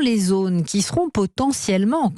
les zones qui seront potentiellement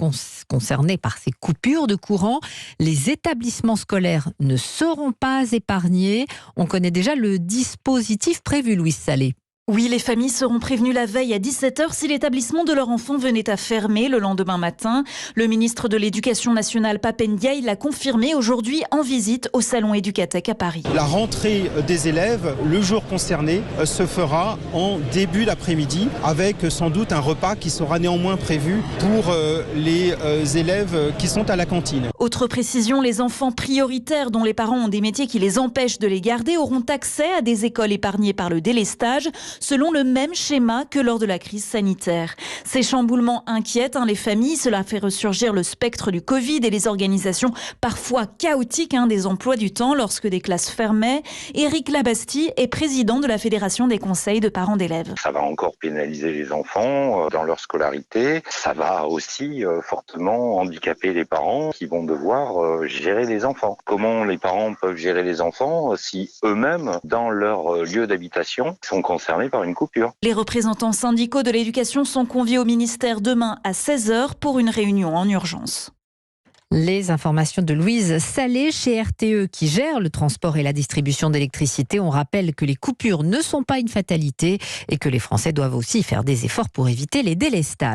concernées par ces coupures de courant, les établissements scolaires ne seront pas épargnés. On connaît déjà le dispositif prévu, Louise Salé. Oui, les familles seront prévenues la veille à 17h si l'établissement de leur enfant venait à fermer le lendemain matin. Le ministre de l'Éducation nationale, Pap Ndiaye, l'a confirmé aujourd'hui en visite au salon Éducatec à Paris. La rentrée des élèves, le jour concerné, se fera en début d'après-midi avec sans doute un repas qui sera néanmoins prévu pour les élèves qui sont à la cantine. Autre précision, les enfants prioritaires dont les parents ont des métiers qui les empêchent de les garder auront accès à des écoles épargnées par le délestage, selon le même schéma que lors de la crise sanitaire. Ces chamboulements inquiètent les familles. Cela fait ressurgir le spectre du Covid et les organisations parfois chaotiques des emplois du temps lorsque des classes fermaient. Éric Labastie est président de la Fédération des conseils de parents d'élèves. Ça va encore pénaliser les enfants dans leur scolarité. Ça va aussi fortement handicaper les parents qui vont devoir gérer les enfants. Comment les parents peuvent gérer les enfants si eux-mêmes, dans leur lieu d'habitation, sont concernés par une coupure. Les représentants syndicaux de l'éducation sont conviés au ministère demain à 16h pour une réunion en urgence. Les informations de Louise Salé chez RTE qui gère le transport et la distribution d'électricité. On rappelle que les coupures ne sont pas une fatalité et que les Français doivent aussi faire des efforts pour éviter les délestages.